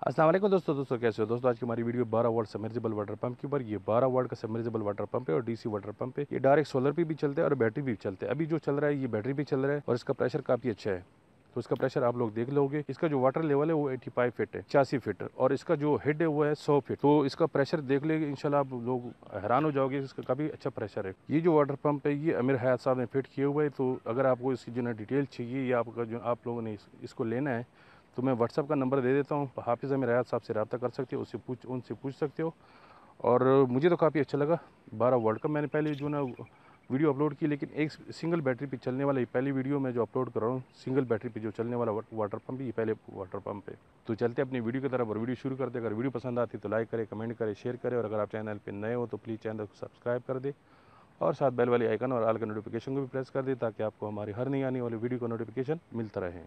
अस्सलाम वालेकुम दोस्तों कैसे हो दोस्तों। आज की हमारी video 12 volt submersible water pump के ऊपर। ये 12 वोल्ट का सबमर्सिबल वाटर पंप है और डीसी वाटर पंप है। ये डायरेक्ट सोलर पे भी चलते हैं और बैटरी भी चलते हैं। अभी जो चल रहा है ये बैटरी पे चल रहा है और इसका प्रेशर काफ़ी अच्छा है। तो इसका प्रेशर आप लोग देख लोगे। इसका जो वाटर लेवल है वो 85 फीट है, 86 फीट, और इसका जो हेड है वो है 100 फीट। तो इसका प्रेशर देख लेंगे इंशाल्लाह आप लोग हैरान हो जाओगे। इसका काफ़ी अच्छा प्रेशर है। ये जो वाटर पंप है ये अमीर हयात साहब ने फिट किए हुए है। तो अगर आपको इसकी जो डिटेल चाहिए या आपका जो आप लोगों ने इसको लेना है तो मैं व्हाट्सअप का नंबर दे देता हूँ। हाफिज़ अमीर हयात साहब से रब्ता कर सकते हो, उनसे पूछ सकते हो। और मुझे तो काफ़ी अच्छा लगा। 12 वर्ल्ड कप मैंने पहले जो ना वीडियो अपलोड की, लेकिन एक सिंगल बैटरी पे चलने वाला ये पहली वीडियो मैं जो अपलोड कर रहा हूँ। सिंगल बैटरी पे जो चलने वाला वाटर पंप ये पहले वाटर पंप है। तो चलते अपनी वीडियो की तरफ और वीडियो शुरू करते। अगर वीडियो पसंद आती तो लाइक करें, कमेंट करें, शेयर करें, और अगर आप चैनल पर नए हो तो प्लीज़ चैनल को सब्सक्राइब कर दे और साथ बेल वाली आइकन और ऑल का नोटिफिकेशन को भी प्रेस कर दे ताकि आपको हमारी हर नई आने वाली वीडियो का नोटिफिकेशन मिलता रहे।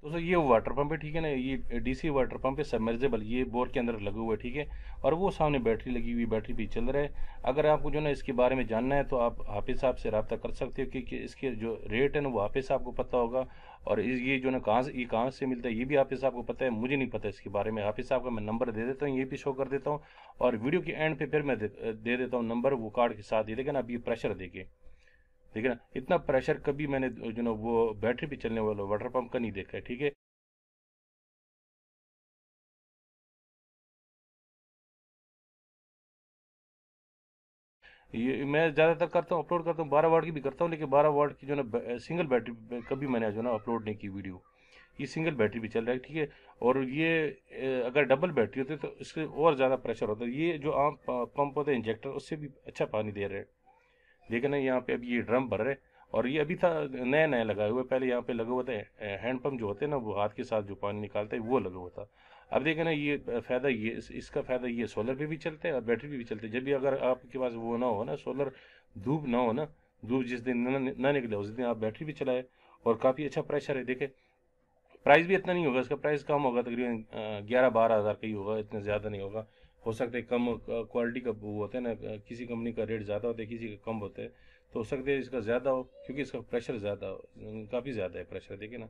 दोस्तों ये वाटर पंप है, ठीक है ना। ये डीसी वाटर पंप है सबमर्सिबल, ये बोर के अंदर लगा हुआ है, ठीक है। और वो सामने बैटरी लगी हुई, बैटरी पे चल रहा है। अगर आपको जो ना इसके बारे में जानना है तो आप हाफिज साहब से रब्ता कर सकते हो, क्योंकि इसके जो रेट है ना वो हाफिज साहब को पता होगा। और ये जो ना कहाँ से मिलता है ये भी हाफिज साहब को पता है, मुझे नहीं पता इसके बारे में। हाफिज साहब का मैं नंबर दे देता हूँ, ये भी शो कर देता हूँ। और वीडियो के एंड पे फिर मैं दे देता हूँ नंबर, वो कार्ड के साथ। ये देखें ना, अब ये प्रेशर देखे, ठीक है ना। इतना प्रेशर कभी मैंने जो ना वो बैटरी पे चलने वाला वाटर पंप का नहीं देखा है, ठीक है। ये मैं ज़्यादातर करता हूँ, अपलोड करता हूँ 12 वाट की भी करता हूँ, लेकिन 12 वाट की जो ना सिंगल बैटरी पे कभी मैंने जो ना अपलोड नहीं की वीडियो। ये सिंगल बैटरी भी चल रहा है, ठीक है। और ये अगर डबल बैटरी होती है तो इससे और ज़्यादा प्रेशर होता है। ये जो आम पंप होता है इंजेक्टर, उससे भी अच्छा पानी दे रहे हैं। देखिए ना, यहाँ पे अभी ये ड्रम भर रहे हैं। और ये अभी था नया नया लगा हुआ है। पहले यहाँ पे लगा हुआ था हैंड पंप जो होते हैं ना, वो हाथ के साथ जो पानी निकालता है वो लगा हुआ था। अब देखें ना, ये फ़ायदा ये इसका फ़ायदा ये सोलर पे भी चलते हैं और बैटरी पे भी चलते हैं। जब भी अगर आपके पास वो ना हो ना, सोलर धूप ना हो ना, धूप जिस दिन ना निकले उस दिन आप बैटरी भी चलाए। और काफ़ी अच्छा प्रेशर है। देखे प्राइस भी इतना नहीं होगा, इसका प्राइस कम होगा, तकरीबन 11-12 हज़ार का ही होगा, इतना ज़्यादा नहीं होगा। हो सकता है कम क्वालिटी का वो होता है ना, किसी कंपनी का रेट ज़्यादा होता है, किसी का कम होता है। तो हो सकता है इसका ज़्यादा हो, क्योंकि इसका प्रेशर ज़्यादा हो, काफ़ी ज़्यादा है प्रेशर, देखिए ना।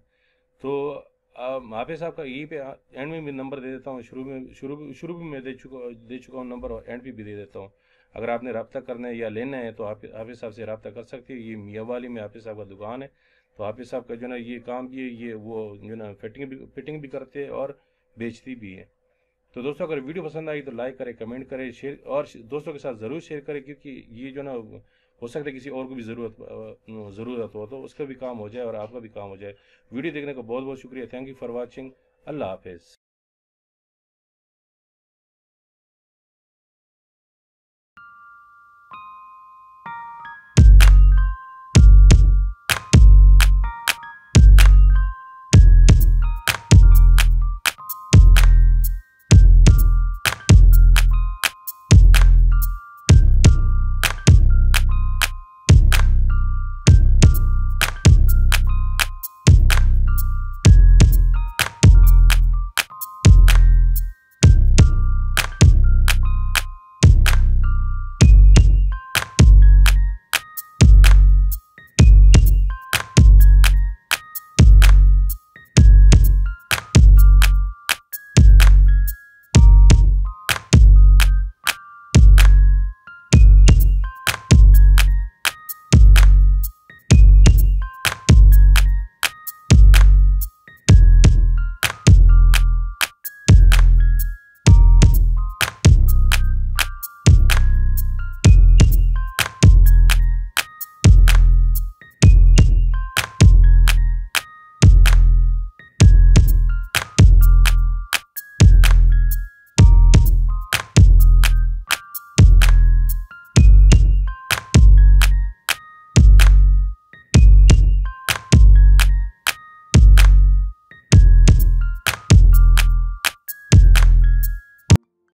तो हाफिज साहब का यहीं पे एंड में भी नंबर दे देता हूँ। शुरू में मैं दे चुका हूँ नंबर, और एंड पे भी दे देता हूँ। अगर आपने रब्ता करना है या लेना है तो आप हाफिज साहब से रब्ता कर सकते हैं। ये मियाँ वाली में हाफिज साहब का दुकान है। तो हाफिज साहब का जो ना ये काम भी है, ये वो जो ना फिटिंग भी करते हैं और बेचती भी है। तो दोस्तों अगर वीडियो पसंद आई तो लाइक करें, कमेंट करें, शेयर, और दोस्तों के साथ ज़रूर शेयर करें, क्योंकि ये जो ना हो सकता है किसी और को भी ज़रूरत हो तो उसका भी काम हो जाए और आपका भी काम हो जाए। वीडियो देखने का बहुत बहुत शुक्रिया। Thank you for watching. अल्लाह हाफिज़।